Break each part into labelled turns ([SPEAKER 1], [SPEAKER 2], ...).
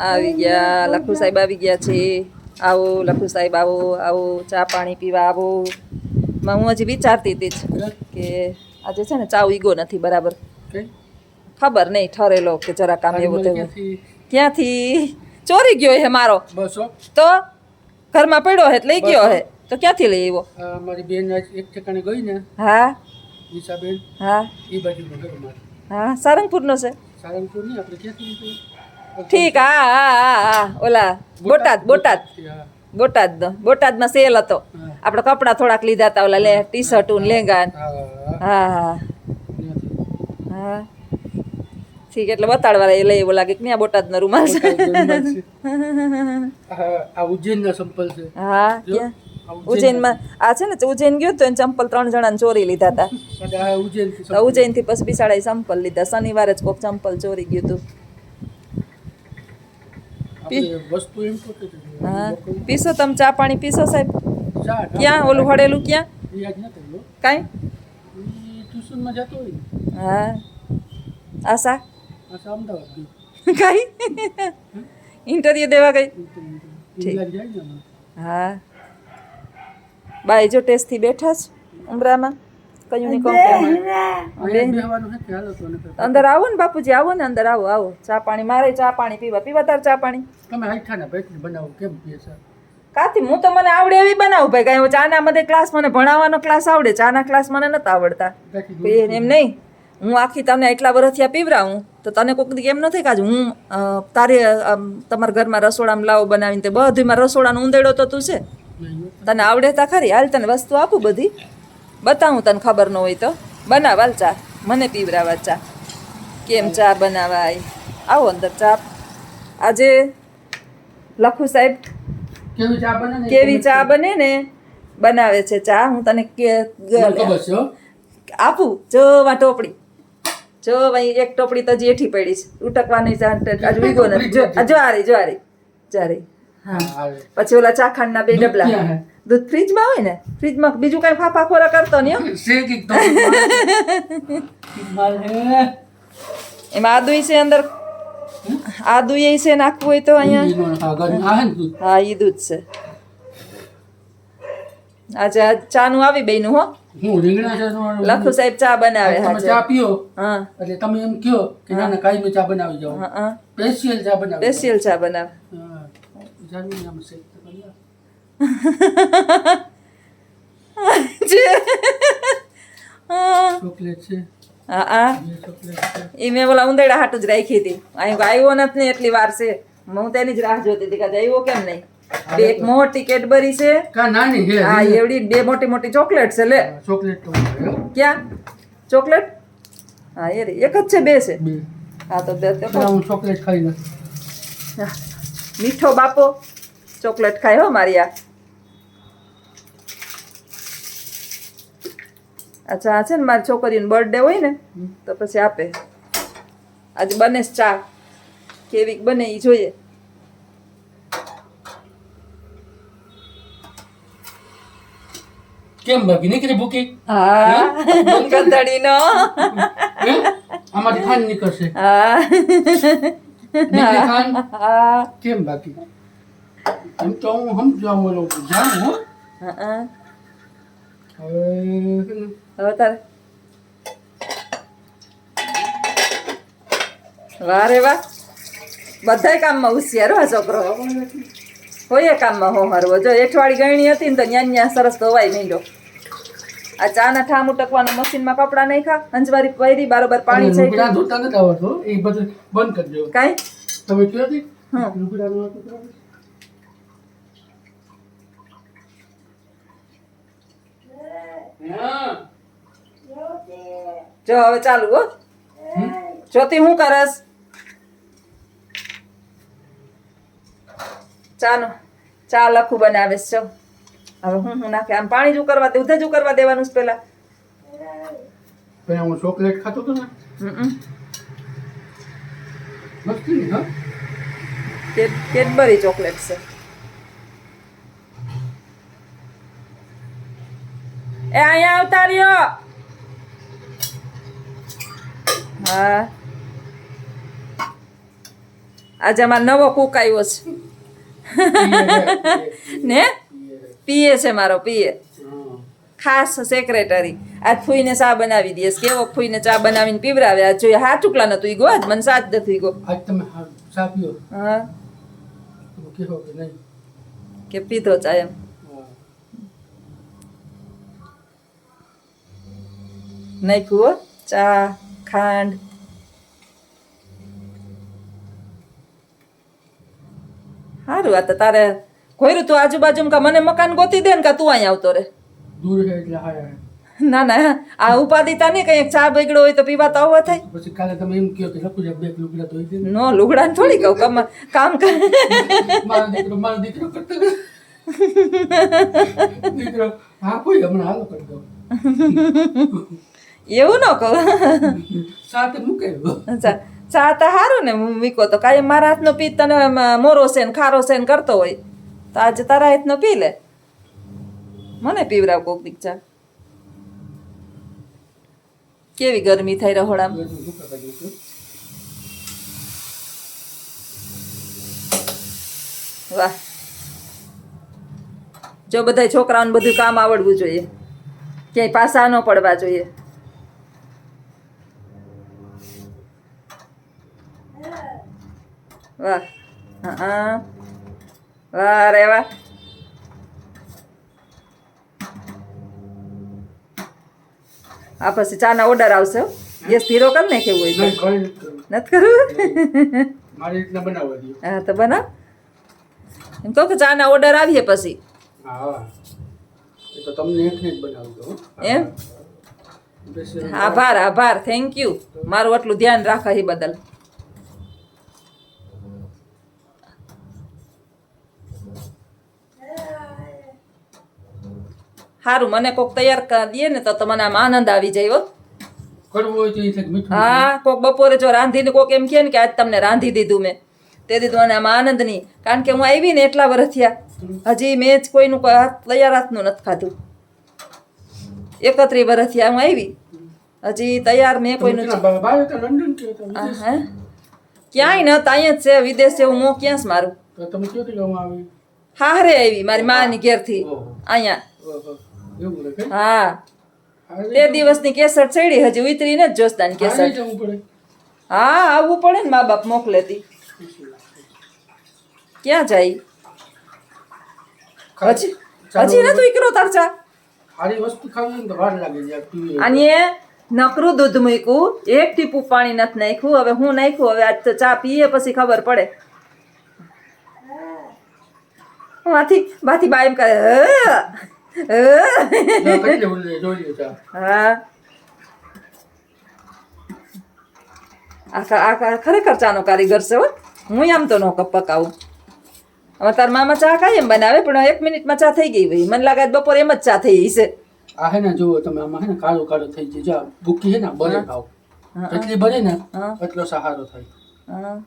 [SPEAKER 1] આવી ગયા લખુ સાહેબ આવી ગયા છે. આવો લખુ સાહેબ આવો આવો ચા પાણી પીવા આવો. હું હજી વિચારતી હતી જ કે આજે છે ને ચા ઈગો નથી બરાબર. ખબર નહીં ઠરેલો કે જરા કામ એવું થયું. ક્યાંથી ચોરી ગયો હે મારો તો ઘરમાં પડ્યો હે લઈ ગયો હે તો ક્યાંથી લઈ આવ્યો?
[SPEAKER 2] મારી બેન એક ઠેકાણે ગઈ ને.
[SPEAKER 1] હા
[SPEAKER 2] દિશાબેન.
[SPEAKER 1] હા
[SPEAKER 2] એ બાજુનો ઘર મારો.
[SPEAKER 1] હા સારંગપુરનો છે.
[SPEAKER 2] સારંગપુર નહીં આપણે ક્યાંથી લીધું?
[SPEAKER 1] ઠીક હા હા હા હા ઓલા બોટાદ બોટાદ બોટાદમાં સેલ હતો. આપણે કપડાં થોડાક લીધા હતા ઓલા ટી શર્ટ લેંગા. હા હા હા ઠીક એટલે બતાડવા એ લઈ એવો લાગે કે ત્યાં બોટાદનો રૂમાલ છે.
[SPEAKER 2] આ ઉજ્જૈનના સંપલ છે.
[SPEAKER 1] હા ક્યાં ઉજ્જૈનમાં આ છે ને ઉજ્જૈન ગયો તો એને ચંપલ 3 જણાને ચોરી લીધા હતા. ઉજ્જૈનથી પછી બિસાડાએ ચંપલ લીધા. શનિવારે જ કોક ચંપલ ચોરી ગયું હતું. હા પીશો તમે ચા પાણી પીશો સાહેબ? ક્યાં ઓલું હળેલું ક્યાં કાંઈ?
[SPEAKER 2] ટ્યુશનમાં જતો હોય.
[SPEAKER 1] હા આશા
[SPEAKER 2] અમદાવાદ
[SPEAKER 1] કાંઈ ઇન્ટરવ્યુ દેવા ગઈ. હા બાઈ જો ટેસ્ટથી બેઠા જ ઉમરામાં કયું નહીં કહું અંદર આવો ને બાપુજી આવો ને અંદર આવો આવો ચા પાણી મારે ચા પાણી પીવા તાર ચા પાણી
[SPEAKER 2] તમે આઠાના પેટલી બનાવો કેમ પીએ છે?
[SPEAKER 1] કાથી હું તો મને આવડે એવી બનાવું ભાઈ કાંઈ ચાના મને ક્લાસ મને ભણાવવાનો ક્લાસ આવડે ચાના ક્લાસ મને નતા આવડતા એમ નહીં. હું આખી તમને એટલા વર્ષથી પીવરાવું તો તને કોઈક દી એમ નથી કાજ હું તારે તમારા ઘરમાં રસોડામાં લાવો બનાવીને તે બધીમાં રસોડાનો ઊંદેડો તો તું છે તને આવડે તા ખરી. હાલ તને વસ્તુ આપું બધી બતાવું તને ખબર ન હોય તો બનાવ હાલ ચા મને પીવરાવા ચા કેમ ચા બનાવાય. આવો અંદર ચા. આજે લખુ સાહેબ કેવી ચા બને ને બનાવે છે ચા હું તને આપું. જોવા ટોપડી જો ભાઈ એક ટોપડી તો હજી એઠી પડી છે ઉટકવાની હજુ વીગો નથી. જ્વારી જ્વારી જ્વારી હા પછી ઓલા ચાખાંડના 2 ડબલા દૂધ ફ્રીજમાં હોય ને ફ્રીજમાં બીજું કઈ ફાફા ખોરા કરતો નહીં. એમાં આદુ છે અંદર આદુ એ છે નાખવું હોય તો અહીંયા હા એ દૂધ છે. આજે ચાનું આવી બેનું હો લખુ સાહેબ ચા બનાવે.
[SPEAKER 2] ચા પીઓ
[SPEAKER 1] હા
[SPEAKER 2] એટલે તમે એમ કયો કે ના ના કાઈ ચા બનાવી જાઓ.
[SPEAKER 1] હા
[SPEAKER 2] સ્પેશિયલ ચા બનાવી.
[SPEAKER 1] સ્પેશિયલ ચા બનાવે.
[SPEAKER 2] જાનવી નામ છે ચોકલેટ છે.
[SPEAKER 1] હા એ મેં બોલા ઉંદેડા હાટું જ રાખી હતી. અહીં આવ્યો નથી ને એટલી વાર છે હું તેની જ રાહ જોતી હતી કે આવ્યો કેમ નહીં. એક મોટી કેડબરી છે હા એવડી 2 મોટી મોટી ચોકલેટ છે. લે
[SPEAKER 2] ચોકલેટ
[SPEAKER 1] ક્યાં ચોકલેટ? હા એ એક જ છે 2 છે. હા તો
[SPEAKER 2] હું ચોકલેટ ખાઈ લઉં.
[SPEAKER 1] મીઠો બાપો ચોકલેટ ખાય હો મારી આ. અચ્છા આ છે ને મારી છોકરીનો બર્થડે હોય ને તો પછી આપે. આજે બને ચા કેવી બને એ જોઈએ.
[SPEAKER 2] કેમ બાકી નીકળી ભૂકી?
[SPEAKER 1] હા ગંધડીનો
[SPEAKER 2] આમાંથી ખાંડ નીકળશે.
[SPEAKER 1] હા
[SPEAKER 2] હા કેમ બાકી એમ તો હું સમજાવું લોકો જાણું હો.
[SPEAKER 1] હવે તારે વાહ રે વાહ બધાય કામમાં હોશિયાર હો છોકરો. હોય કામમાં હો હરવો જો એઠવાડી ગયણી હતી ને તો ન્યા સરસ ધોવાઈ માંડ્યો. આ ચા ના ઠામ ઉટકવાનું મશીનમાં કપડા નહીં ખા અંજવારી પહેરી બારોબાર પાણી છે
[SPEAKER 2] ધોતા નથી આવડતો એ બધું બંધ કરી દો.
[SPEAKER 1] કાઈ
[SPEAKER 2] તમે કયો હતી
[SPEAKER 1] જો હવે ચાલુ હો. જ્યોતિ હું કરસ? ચા લખું બનાવેશ. છો હવે હું નાખે આમ પાણી જ ઉકરવા દે દૂધ જ ઉકરવા દેવાનું છે પેલા.
[SPEAKER 2] હું ચોકલેટ ખાતો હતો ને મસ્તી હા
[SPEAKER 1] કેડબરી ચોકલેટ છે. એ અહીંયા આવતા રહ્યો. હા આજે અમારો નવો કુક આવ્યો છે ને પીએ છે મારો પીએ ખાસ સેક્રેટરી આજ ફૂઈને ચા બનાવી દઈશ કેવો ફૂઈને ચા બનાવીને પીવરાવે આજ જોઈએ હા ચૂકલા નતું ઈ ગો આજ મને સાથ નથી ગો
[SPEAKER 2] આજ તમે ચા પીઓ
[SPEAKER 1] હા
[SPEAKER 2] કેવો કે નહીં
[SPEAKER 1] કે પીધો ચા એમ નાખ્યું હો ચા ખાંડ સારું આ તો તારે ખોયરું તું આજુબાજુમાં કા મને મકાન ગોતી દે ને કા તું અહીંયા આવતો રે
[SPEAKER 2] દૂર છે એટલે હા
[SPEAKER 1] ના ના આ ઉપાધિતા નહીં કઈ ચા બગડ્યો હોય તો પીવા તો આવવા થાય
[SPEAKER 2] પછી કાલે તમે એમ કહો કે લખું બે લુગડા ધોઈ દે
[SPEAKER 1] નો લુગડા થોડી કહું કામ કર
[SPEAKER 2] મારો દીકરો કરતો દીકરો હા કોઈ હમણાં હાલો કરી દો
[SPEAKER 1] એવું ન કહું
[SPEAKER 2] સાથે મૂકે
[SPEAKER 1] ચા તો સારું ને મીકો તો કાંઈ મારા હાથનો પી તને મોરો છે ને ખારો છે ને કરતો હોય તો આજે તારા હાથનો પી લે મને પીવરાવ કોક દીક ચા કેવી ગરમી થઈ રહોડામાં વાહ જો બધા છોકરાઓને બધું કામ આવડવું જોઈએ ક્યાંય પાસા ન પડવા જોઈએ વાહ હા વાહ રે વાહ આ પછી ચાના ઓર્ડર આવશે ગેસ ધીરો કરી નાખે હોય તો નથી કરવું
[SPEAKER 2] મારી રીતના બનાવવા દો
[SPEAKER 1] હા તો બનાવ એમ કહો કે ચાના ઓર્ડર આવીએ પછી
[SPEAKER 2] હા એ તો તમને એકને જ બનાવી દો
[SPEAKER 1] એમ આભાર આભાર થેન્ક યુ મારું આટલું ધ્યાન રાખે એ બદલ સારું મને કોક તૈયાર દે ને તો મને આમ આનંદ આવી જાય હો
[SPEAKER 2] કરવું હોય તો એ થાય મીઠું
[SPEAKER 1] હા કોક બપોરે જો રાંધીને કોક એમ કહે ને કે આજ તમને રાંધી દીધું મેં તે દીધું અને આમ આનંદ નહીં કારણ કે હું આવી ને એટલા વર્ષ થયા હજી મેં જ કોઈનું તૈયાર હાથનું નથી ખાધું 31 વર્ષ થયા હું આવી હજી તૈયાર મેં કોઈનું
[SPEAKER 2] લંડન કે
[SPEAKER 1] હા ક્યાંય નતા અહીંયા જ છે વિદેશ જેવું મોં ક્યાં છે મારું
[SPEAKER 2] તો તમે ક્યાંથી લેવામાં આવી
[SPEAKER 1] હારે આવી મારી માની ઘેરથી અહીંયા
[SPEAKER 2] એવું રહે
[SPEAKER 1] હા તે દિવસની કેસર ચડી હજી ઉતરી ને જ જોસ્તાની કેસર
[SPEAKER 2] જવું પડે
[SPEAKER 1] હા આવવું પડે ને મા બાપ મોકલેતી ક્યાં જાય હજી હજી નતું ઈકરો તાર ચા
[SPEAKER 2] સારી વસ્તુ ખાવી ને તો વાર લાગે છે પીવી
[SPEAKER 1] અને નકરું દૂધ મૂક્યું એક ટીપું પાણી નથી નાખ્યું હવે હું નાખ્યું હવે આજ તો ચા પીએ પછી ખબર પડે બાથી બા એમ કરે હા આ ખરેખર ચાનો કારીગર છે હો હું આમ તો નો પકાવું હવે તાર મામા ચા કાંઈ એમ બનાવે પણ 1 મિનિટમાં ચા થઈ ગઈ હોય મને લાગે બપોરે એમ જ ચા થઈ ગઈ છે
[SPEAKER 2] આ હે ને જુઓ તમે આમાં હે ને કાળો કાળો થઈ જાય જો ભૂકી હે ને બને ભાવ એટલી બને ને એટલો સહારો થાય
[SPEAKER 1] હા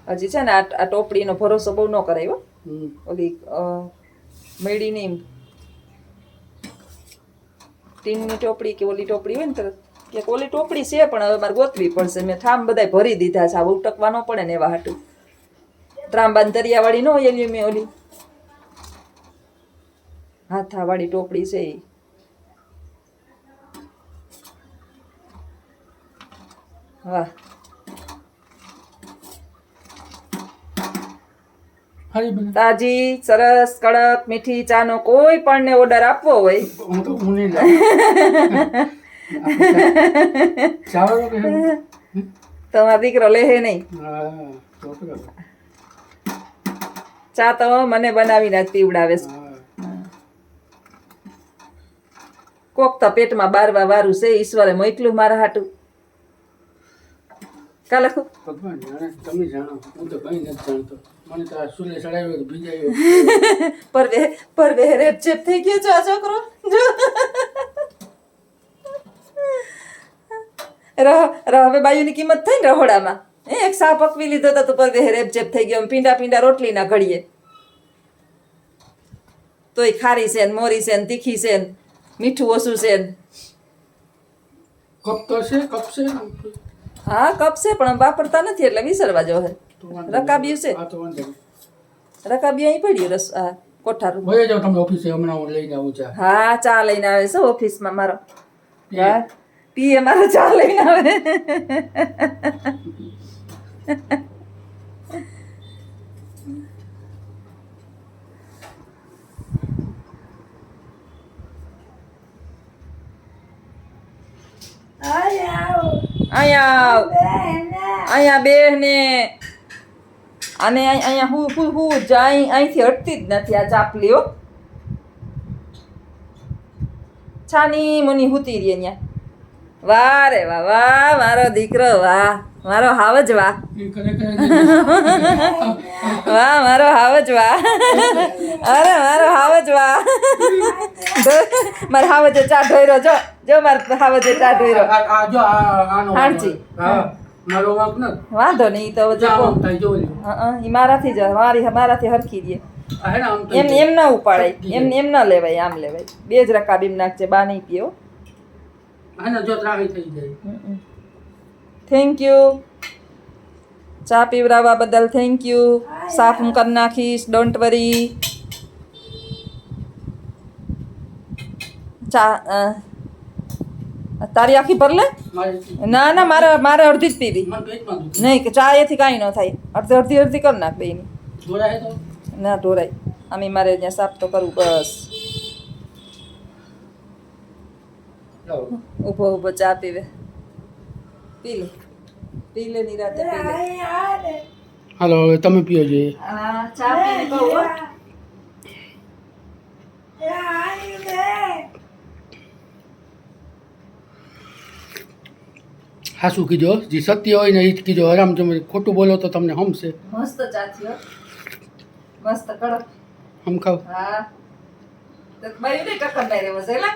[SPEAKER 1] હજી છે ને આ ટોપડીનો ભરોસો બહુ ન કરાયો ઓલી મેળીની ટીનની ટોપડી કે ઓલી ટોપડી હોય ને તો કે ઓલી ટોપડી છે પણ હવે મારે ગોતવી પડશે મેં ઠામ બધાય ભરી દીધા છે આ ઉટકવા ન પડે ને એવા હાટું ત્રાંબાન તરિયાવાળી ન હોય એલી મેં ઓલી હાથાવાળી ટોપડી છે એ વાહ તાજી સરસ કડક મીઠી ચાનો કોઈ પણ ને ઓર્ડર આપવો હોય તમારો દીકરો લેહે નહીં ચા તો મને બનાવીને જ પીવડાવે છે કોક તો પેટમાં બારવા વારું છે ઈશ્વરે મોકલ્યું મારા હાટું કાલે
[SPEAKER 2] ભગવાન જાણે તમે જાણો હું તો કઈ નથી જાણતો મને તો આ સુલે ચડાવ્યો તો ભીજાયો
[SPEAKER 1] પરવે રેપ ચેપ થઈ ગયો છે આ છોકરો જો હવે બાયુની કિંમત થઈ ને રહોડામાં એક સા પકવી લીધો તો પરવે રેપ ચેપ થઈ ગયો પીંડા પીંડા રોટલી ના ઘડીએ તોય ખારી છે ને મોરી છે ને તીખી છે ને મીઠું ઓછું છે ને
[SPEAKER 2] કપ તો છે કપ છે ને?
[SPEAKER 1] હા કપ છે પણ વાપરતા નથી એટલે વિસરવા જો હે
[SPEAKER 2] તો વાંધો નહીં.
[SPEAKER 1] રકાબ્યું છે
[SPEAKER 2] હા તો વાંધો નહીં.
[SPEAKER 1] રકાબી અહીં પડ્યું રસ આ કોઠા રૂમ
[SPEAKER 2] વહી જાઓ તમે ઓફિસે, હમણાં હું લઈને આવું ચા.
[SPEAKER 1] હા ચા લઈને આવે છે ઓફિસમાં મારો હા પીએ મારો ચા લઈને આવે અહીંયા બેહને અને અહીંયા હું જાય અહીંથી હટતી જ નથી આ ચાપલીઓ છાની મુની હુતી રહી અહીંયા વાહ રે વાહ વાહ મારો દીકરો વાહ મારો હાવજ વાહ
[SPEAKER 2] એ ખરેખર
[SPEAKER 1] વાહ મારો હાવજ વાહ અરે મારો હાવજ વાહ મારો હાવજે ચા ઢોયરો જો જો મારો હાવજે ચા ઢોયરો
[SPEAKER 2] આ જો આનો
[SPEAKER 1] હાંચી.
[SPEAKER 2] હા મારો વાંક ન
[SPEAKER 1] વાંધો નહીં ઈ તો
[SPEAKER 2] જો
[SPEAKER 1] જો
[SPEAKER 2] આમ થાય જો લ્યો.
[SPEAKER 1] ઈ મારાથી જ મારાથી હરખી દે
[SPEAKER 2] આ હે ને આમ
[SPEAKER 1] એમ એમ ના ઉપાડાય એમ એમ ના લેવાય આમ લેવાય બે જ રકાબીમ નાખજે બા નહીં પીઓ
[SPEAKER 2] હે ને જો ત્રાહી થઈ જાય.
[SPEAKER 1] થેન્ક યુ ચા પીવડાવવા બદલ થેન્ક યુ સાફ હું કરી નાખીશ ડોન્ટ વરી ચા તારી આખી ભર લે
[SPEAKER 2] મારે
[SPEAKER 1] ના ના મારે અડધી જ પીવી
[SPEAKER 2] મન પેટમાં દુખે.
[SPEAKER 1] નહીં કે ચા એથી કાંઈ ન થાય અડધી અડધી કરી નાખ બેયની
[SPEAKER 2] જોડાય તો
[SPEAKER 1] ના ઢોરાય આમી મારે અહીંયા સાફ તો કરવું બસ
[SPEAKER 2] લાવો.
[SPEAKER 1] ઊભો ઊભો ચા પીવે પી લે નિરાતે પી લે
[SPEAKER 2] હાલો હવે તમે પીઓ જોઈએ.
[SPEAKER 1] આ ચા પીને કહું હો.
[SPEAKER 2] હાસું કીધો જે સત્ય હોય ને એ જ કીધો. આરામ તમે ખોટું બોલો તો તમને હમશે.
[SPEAKER 1] મસ્ત ચા થયો મસ્ત કડક
[SPEAKER 2] હમ ખાવ
[SPEAKER 1] હા તો બાયું નહીં ટક્કર નહીં રહેવો છે એલા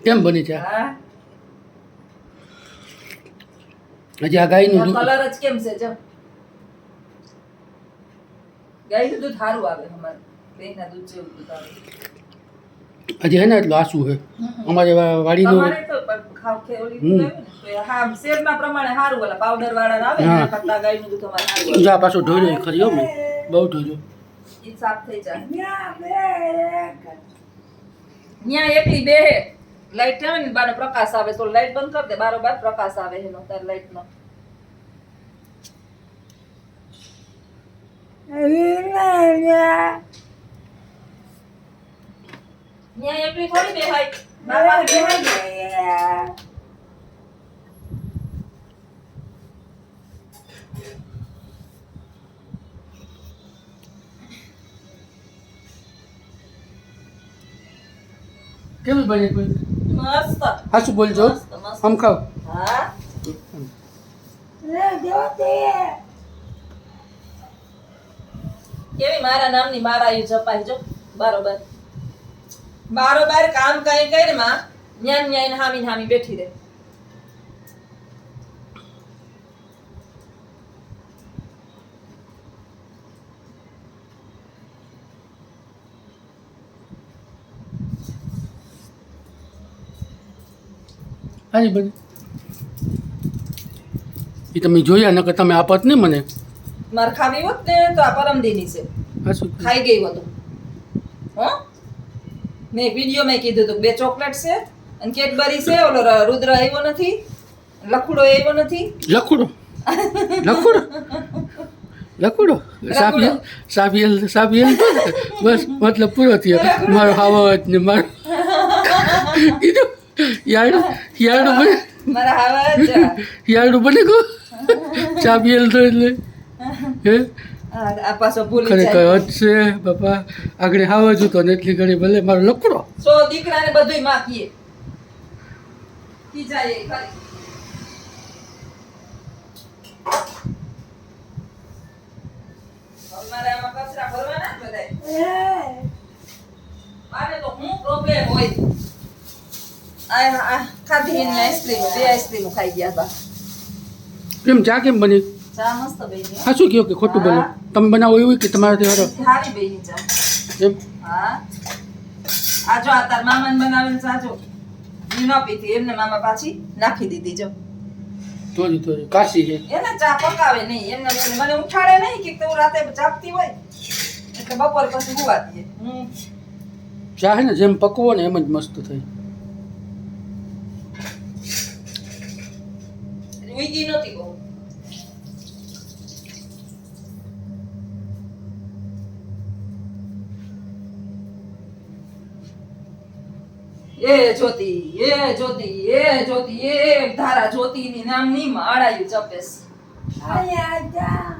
[SPEAKER 2] કેમ બની છે?
[SPEAKER 1] હા
[SPEAKER 2] હજી આ ગાયનું દૂધ
[SPEAKER 1] કલર જ કેમ છે જો ગાયનું દૂધ સારું આવે અમારે બેયના દૂધ જેવું દૂધ આવે
[SPEAKER 2] હજી હે ને એટલું આસું છે અમારે વાડીનું.
[SPEAKER 1] તમારે તો ખાવ કે ઓલી દૂધ આવે ને તો એ હા શેરના પ્રમાણે સારું ઓલા પાવડર વાળા આવે ને
[SPEAKER 2] હા.
[SPEAKER 1] એના કરતાં ગાયનું દૂધ અમારે સારું આવે
[SPEAKER 2] જા પાછો ઢોર્યો ખરી હો મેં બહુ ઢોર્યો.
[SPEAKER 1] ઈ સાફ થઈ જાય ન્યા એકલી બેહે લાઈટ આવે ને બારો પ્રકાશ આવે તો લાઈટ બંધ કર દે બારોબાર પ્રકાશ આવે એનો તાર લાઈટ નો ન્યા એકલી થોડી બેહાય બાપા બેહાય
[SPEAKER 2] કેવી બની કોઈ?
[SPEAKER 1] મસ્ત
[SPEAKER 2] હાસું બોલજો.
[SPEAKER 1] મસ્ત મસ્ત
[SPEAKER 2] હમ ખાવ
[SPEAKER 1] હા કેવી મારા નામની મારા ઈ જપાઈ જો બારોબાર બારોબાર કામ કઈ કરે માં ન્યા ન્યા હામી હામી બેઠી રહે
[SPEAKER 2] હાજી બની. એ તમે જોયા નકર તમે આપત ને મને.
[SPEAKER 1] માર ખાવી હોત ને તો આ પરમદીની છે
[SPEAKER 2] હાસું
[SPEAKER 1] ખાઈ ગઈ હતું હો મેં વિડીયો મેં કીધું હતું 2 ચોકલેટ છે અને કેડબરી છે ઓલો રુદ્ર આવ્યો નથી લખુડો આવ્યો નથી
[SPEAKER 2] લખુડો લખુડો લખુડો સાબિયલ બસ મતલબ પૂરો થયો. મારો હાવત ને મારો કીધું યારડું બને
[SPEAKER 1] મારા હાવા જ
[SPEAKER 2] યારડું બને ગો સાબિયલ તો એટલે હે
[SPEAKER 1] આ પાછો ભૂલી
[SPEAKER 2] ખરેખર
[SPEAKER 1] જાય
[SPEAKER 2] હદ છે બાપા. આગળ હાવા જતો ને એટલી ઘડી ભલે મારો લખુડો.
[SPEAKER 1] સો દીકરાને બધુંય માં કીએ કી જાય એ ખરી અમારે આમાં કચરા ભરવાના જ બધાય મારે તો હું પ્રોબ્લેમ હોય આ ખાધી એની આઈસ્ક્રીમ 2 આઈસ્ક્રીમ ખાઈ ગયા બા
[SPEAKER 2] કેમ ચા કેમ બની?
[SPEAKER 1] ચા મસ્ત બની
[SPEAKER 2] હા શું કહો કે ખોટું બોલો? તમે બનાવો એવું કે તમારાથી હારો
[SPEAKER 1] હારી બની ચા
[SPEAKER 2] એમ?
[SPEAKER 1] હા આ જો આ તાર મામાને બનાવેલ ચા જો હજી ન પીતી એમને મામા પાછી નાખી દીધી જો
[SPEAKER 2] થોડી કાશી છે.
[SPEAKER 1] એને ચા પકાવે નહીં એમને મને ઉઠાડે નહીં કે તું રાતે જાગતી હોય એટલે બપોર પછી હુવા દે હું
[SPEAKER 2] ચા છે ને જેમ પકવો ને એમ જ મસ્ત થઈ.
[SPEAKER 1] ઉઈગી નહોતી બહુ એ જ્યોતિ એક ધારા જ્યોતિની નામની માળાયું જપેશ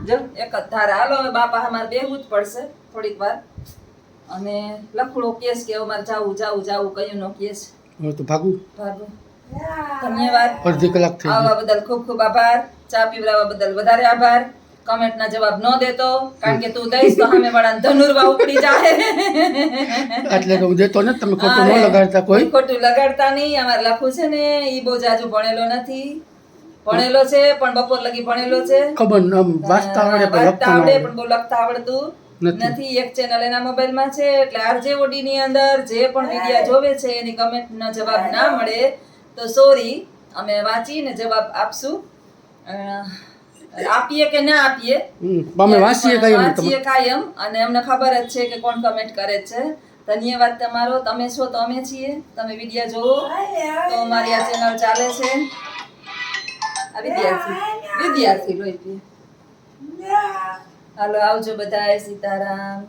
[SPEAKER 1] જો એક જ ધારા હાલો હવે બાપા અમારે બેહવું જ પડશે થોડીક વાર અને લખડો કેસ કે અમારે જાવું કયું નો કેસ
[SPEAKER 2] હવે તો ભાગું.
[SPEAKER 1] ભાગો ધન્યવાદ
[SPEAKER 2] અડધી કલાક થઈ ગઈ.
[SPEAKER 1] આવવા બદલ ખૂબ ખૂબ આભાર ચા પીવડાવવા બદલ વધારે આભાર કમેન્ટના જવાબ ન દેતો કારણ કે તું દઈશ તો સામે વાળાને ધનુર્વા ઉપડી જાય
[SPEAKER 2] એટલે તો હું દેતો ને તમે ખોટું ન લગાડતા કોઈ.
[SPEAKER 1] ખોટું લગાડતા નહીં અમારે લખું છે ને ઈ બહુ જાજુ ભણેલો નથી ભણેલો છે પણ બપોર લગી ભણેલો છે
[SPEAKER 2] ખબર ન આમ વાંચતા આવડે પણ
[SPEAKER 1] વાંચતા
[SPEAKER 2] લખતા ન
[SPEAKER 1] આવડે
[SPEAKER 2] આવડે.
[SPEAKER 1] પણ બહુ લખતા આવડતું
[SPEAKER 2] નથી.
[SPEAKER 1] નથી એક ચેનલ એના મોબાઈલમાં છે એટલે આરજેઓડી ની અંદર જે પણ વિડિયા જોવે છે એની કમેન્ટનો જવાબ ના મળે તો સોરી અમે વાંચીને જવાબ આપશું આપીએ કે ના આપીએ
[SPEAKER 2] અમે વાંચીએ કાયમ તમે.
[SPEAKER 1] વાંચીએ કાયમ અને અમને ખબર જ છે કે કોણ કમેન્ટ કરે છે ધન્યવાદ તમારો તમે છો તો અમે છીએ તમે વિડિયા જોવો તો અમારી આ ચેનલ ચાલે છે આ વિદ્યાર્થી લોહી પીએ હાલો આવજો બધાય સીતારામ